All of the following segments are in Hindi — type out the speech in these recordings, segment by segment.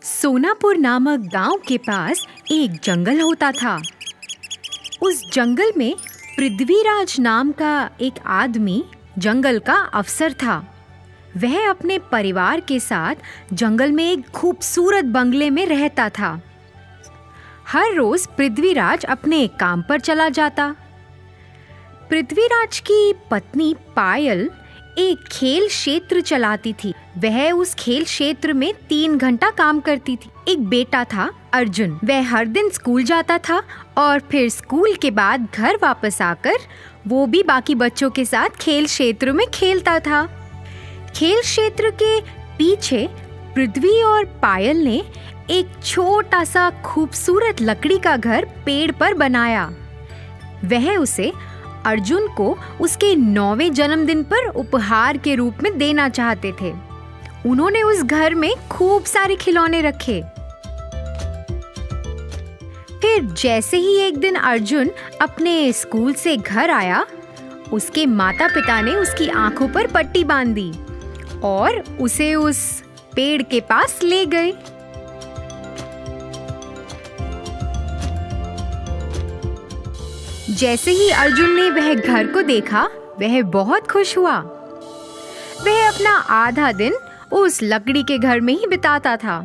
सोनापुर नामक गांव के पास एक जंगल होता था। उस जंगल में पृथ्वीराज नाम का एक आदमी जंगल का अफसर था। वह अपने परिवार के साथ जंगल में एक खूबसूरत बंगले में रहता था। हर रोज पृथ्वीराज अपने काम पर चला जाता। पृथ्वीराज की पत्नी पायल एक खेल क्षेत्र चलाती थी। वह उस खेल क्षेत्र में 3 घंटा काम करती थी। एक बेटा था अर्जुन। वह हर दिन स्कूल जाता था और फिर स्कूल के बाद घर वापस आकर वो भी बाकी बच्चों के साथ खेल क्षेत्र में खेलता था। खेल क्षेत्र के पीछे पृथ्वी और पायल ने एक छोटा सा खूबसूरत लकड़ी का घर पेड़ पर बनाया। वह उसे अर्जुन को उसके 9वें जन्मदिन पर उपहार के रूप में देना चाहते थे। उन्होंने उस घर में खूब सारे खिलौने रखे। फिर जैसे ही एक दिन अर्जुन अपने स्कूल से घर आया, उसके माता पिता ने उसकी आंखों पर पट्टी बांध दी और उसे उस पेड़ के पास ले गए। जैसे ही अर्जुन ने वह घर को देखा, वह बहुत खुश हुआ। वह अपना आधा दिन उस लकड़ी के घर में ही बिताता था।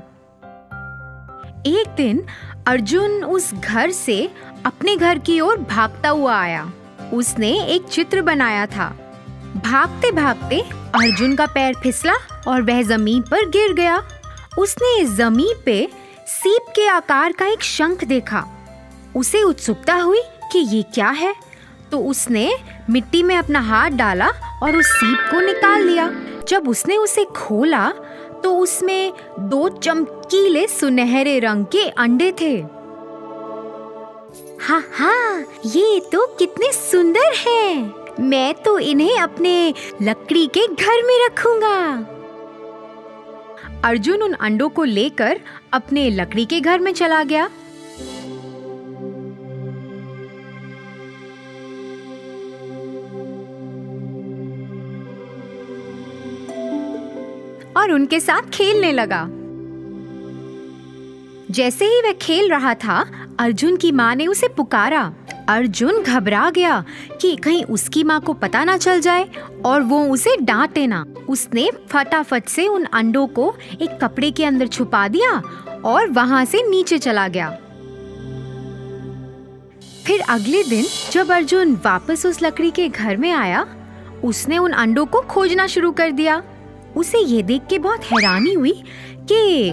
एक दिन अर्जुन उस घर से अपने घर की ओर भागता हुआ आया। उसने एक चित्र बनाया था। भागते भागते अर्जुन का पैर फिसला और वह जमीन पर गिर गया। उसने जमीन पे सीप के आकार का एक शंख देखा। उसे उत्सुकता हुई कि ये क्या है, तो उसने मिट्टी में अपना हाथ डाला और उस सीप को निकाल लिया। जब उसने उसे खोला तो उसमें 2 चमकीले सुनहरे रंग के अंडे थे। हाँ, ये तो कितने सुंदर हैं। मैं तो इन्हें अपने लकड़ी के घर में रखूंगा। अर्जुन उन अंडों को लेकर अपने लकड़ी के घर में चला गया। और उनके साथ खेलने लगा। जैसे ही वह खेल रहा था, अर्जुन की माँ ने उसे पुकारा। अर्जुन घबरा गया कि कहीं उसकी माँ को पता ना चल जाए और वो उसे डांटे ना। उसने फटाफट से उन अंडों को एक कपड़े के अंदर छुपा दिया और वहां से नीचे चला गया। फिर अगले दिन जब अर्जुन वापस उस लकड़ी के घर में आया, उसने उन अंडों को खोजना शुरू कर दिया। उसे ये देख के बहुत हैरानी हुई कि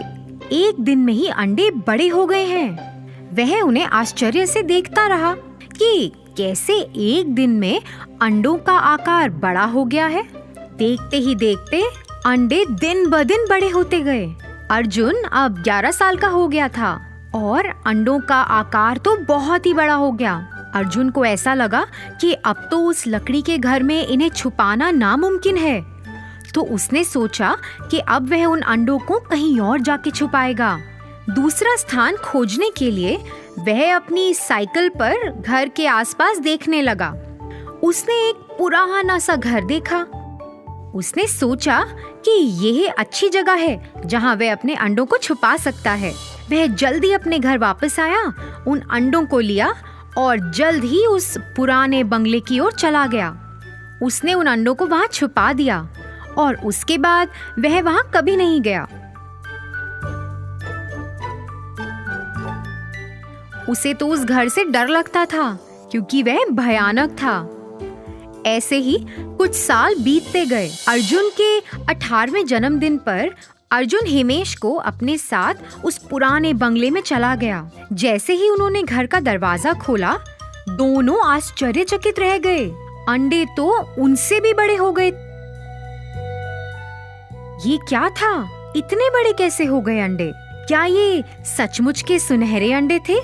एक दिन में ही अंडे बड़े हो गए हैं। वह उन्हें आश्चर्य से देखता रहा कि कैसे एक दिन में अंडों का आकार बड़ा हो गया है। देखते ही देखते अंडे दिन ब दिन बड़े होते गए। अर्जुन अब 11 साल का हो गया था और अंडों का आकार तो बहुत ही बड़ा हो गया। अर्जुन को ऐसा लगा कि अब तो उस लकड़ी के घर में इन्हें छुपाना नामुमकिन है। तो उसने सोचा कि अब वह उन अंडों को कहीं और जाके छुपाएगा। दूसरा स्थान खोजने के लिए वह अपनी साइकिल पर घर के आसपास देखने लगा। उसने एक पुराना सा घर देखा। उसने सोचा कि यह अच्छी जगह है जहां वह अपने अंडों को छुपा सकता है। वह जल्दी अपने घर वापस आया, उन अंडों को लिया और जल्द ही उस पुराने बंगले की ओर चला गया। उसने उन अंडों को वहां छुपा दिया और उसके बाद वह वहां कभी नहीं गया। उसे तो उस घर से डर लगता था क्योंकि वह भयानक था। ऐसे ही कुछ साल बीतते गए। अर्जुन के 18वें जन्मदिन पर अर्जुन हिमेश को अपने साथ उस पुराने बंगले में चला गया। जैसे ही उन्होंने घर का दरवाजा खोला, दोनों आश्चर्यचकित रह गए। अंडे तो उनसे भी बड़े हो गए। ये क्या था? इतने बड़े कैसे हो गए अंडे? क्या ये सचमुच के सुनहरे अंडे थे?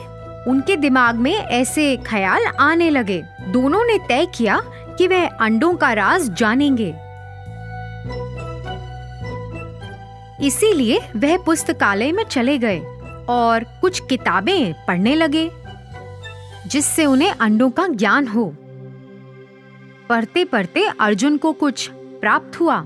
उनके दिमाग में ऐसे ख्याल आने लगे। दोनों ने तय किया कि वह अंडों का राज जानेंगे। इसीलिए वह पुस्तकालय में चले गए और कुछ किताबें पढ़ने लगे जिससे उन्हें अंडों का ज्ञान हो। पढ़ते पढ़ते अर्जुन को कुछ प्राप्त हुआ।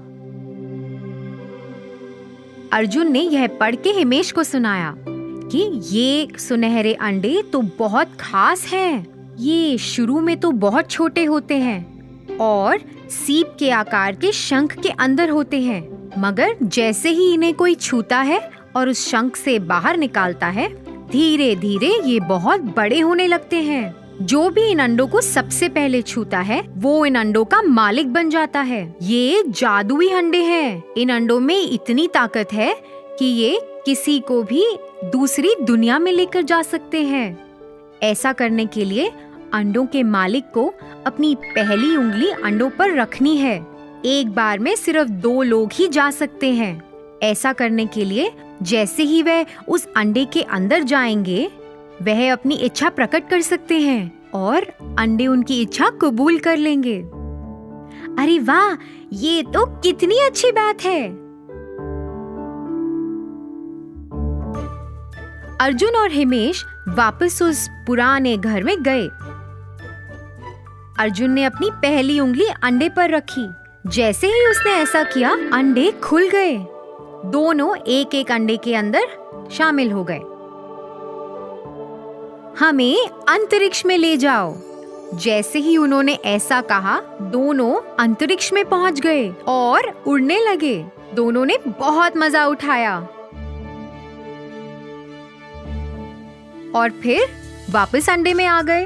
अर्जुन ने यह पढ़ के हिमेश को सुनाया कि ये सुनहरे अंडे तो बहुत खास हैं। ये शुरू में तो बहुत छोटे होते हैं और सीप के आकार के शंख के अंदर होते हैं, मगर जैसे ही इन्हें कोई छूता है और उस शंख से बाहर निकालता है, धीरे धीरे ये बहुत बड़े होने लगते हैं। जो भी इन अंडों को सबसे पहले छूता है वो इन अंडों का मालिक बन जाता है। ये जादुई अंडे हैं। इन अंडों में इतनी ताकत है कि ये किसी को भी दूसरी दुनिया में लेकर जा सकते हैं। ऐसा करने के लिए अंडों के मालिक को अपनी पहली उंगली अंडों पर रखनी है। एक बार में सिर्फ 2 लोग ही जा सकते हैं। ऐसा करने के लिए जैसे ही वह उस अंडे के अंदर जाएंगे, वह अपनी इच्छा प्रकट कर सकते हैं और अंडे उनकी इच्छा कबूल कर लेंगे। अरे वाह, ये तो कितनी अच्छी बात है। अर्जुन और हिमेश वापस उस पुराने घर में गए। अर्जुन ने अपनी पहली उंगली अंडे पर रखी। जैसे ही उसने ऐसा किया, अंडे खुल गए। दोनों एक एक अंडे के अंदर शामिल हो गए। हमें अंतरिक्ष में ले जाओ। जैसे ही उन्होंने ऐसा कहा, दोनों अंतरिक्ष में पहुंच गए और उड़ने लगे। दोनों ने बहुत मजा उठाया और फिर वापस अंडे में आ गए।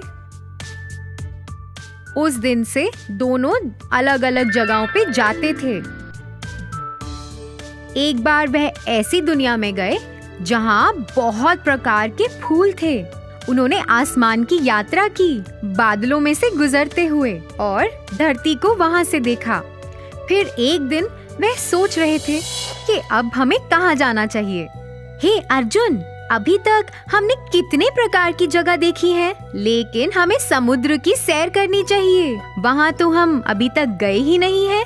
उस दिन से दोनों अलग अलग जगहों पे जाते थे। एक बार वह ऐसी दुनिया में गए जहां बहुत प्रकार के फूल थे। उन्होंने आसमान की यात्रा की, बादलों में से गुजरते हुए, और धरती को वहां से देखा। फिर एक दिन वह सोच रहे थे कि अब हमें कहाँ जाना चाहिए। हे अर्जुन, अभी तक हमने कितने प्रकार की जगह देखी है, लेकिन हमें समुद्र की सैर करनी चाहिए। वहाँ तो हम अभी तक गए ही नहीं हैं।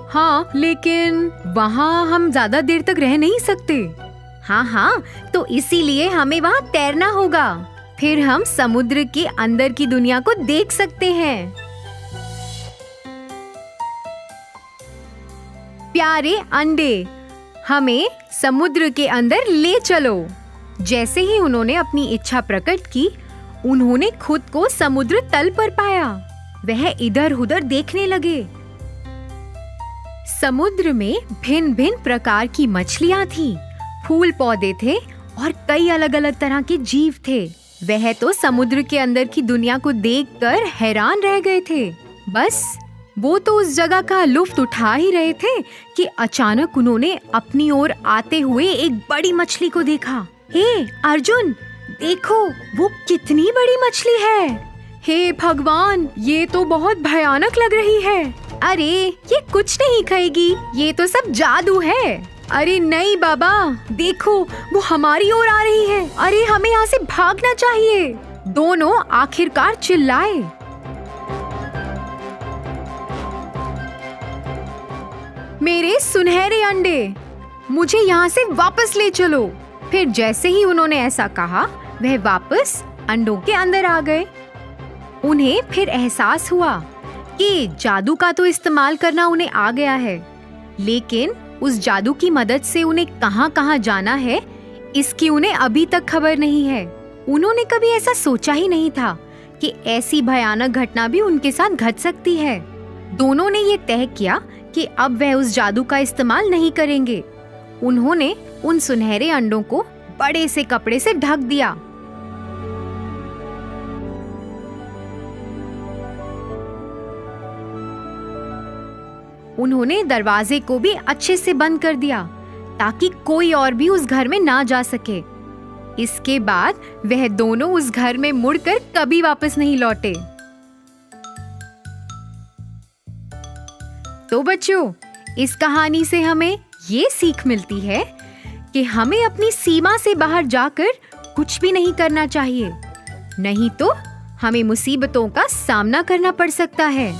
हाँ, लेकिन वहाँ हम ज्यादा देर तक रह नहीं सकते। हाँ, तो इसीलिए हमें वहाँ तैरना होगा। फिर हम समुद्र के अंदर की दुनिया को देख सकते हैं। प्यारे अंडे, हमें समुद्र के अंदर ले चलो। जैसे ही उन्होंने अपनी इच्छा प्रकट की, उन्होंने खुद को समुद्र तल पर पाया। वह इधर उधर देखने लगे। समुद्र में भिन्न भिन्न प्रकार की मछलियां थी, फूल पौधे थे और कई अलग अलग तरह के जीव थे। वह तो समुद्र के अंदर की दुनिया को देखकर हैरान रह गए थे। बस वो तो उस जगह का लुत्फ उठा ही रहे थे कि अचानक उन्होंने अपनी ओर आते हुए एक बड़ी मछली को देखा। हे अर्जुन, देखो वो कितनी बड़ी मछली है। हे भगवान, ये तो बहुत भयानक लग रही है। अरे ये कुछ नहीं खाएगी, ये तो सब जादू है। अरे नहीं बाबा, देखो वो हमारी ओर आ रही है। अरे हमें यहाँ से भागना चाहिए। दोनों आखिरकार चिल्लाए। मेरे सुनहरे अंडे, मुझे यहाँ से वापस ले चलो। फिर जैसे ही उन्होंने ऐसा कहा, वह वापस अंडों के अंदर आ गए। उन्हें फिर एहसास हुआ कि जादू का तो इस्तेमाल करना उन्हें आ गया है, लेकिन उस जादू की मदद से उन्हें कहाँ-कहाँ जाना है, इसकी उन्हें अभी तक खबर नहीं है। उन्होंने कभी ऐसा सोचा ही नहीं था कि ऐसी भयानक घटना भी उनके साथ घट सकती है। दोनों ने ये तय किया कि अब वह उस जादू का इस्तेमाल नहीं करेंगे। उन्होंने उन सुनहरे अंडों को बड़े से कपड़े से ढक दिया। उन्होंने दरवाजे को भी अच्छे से बंद कर दिया ताकि कोई और भी उस घर में ना जा सके। इसके बाद वह दोनों उस घर में मुड़कर कभी वापस नहीं लौटे। तो बच्चों, इस कहानी से हमें ये सीख मिलती है कि हमें अपनी सीमा से बाहर जाकर कुछ भी नहीं करना चाहिए, नहीं तो हमें मुसीबतों का सामना करना पड़ सकता है।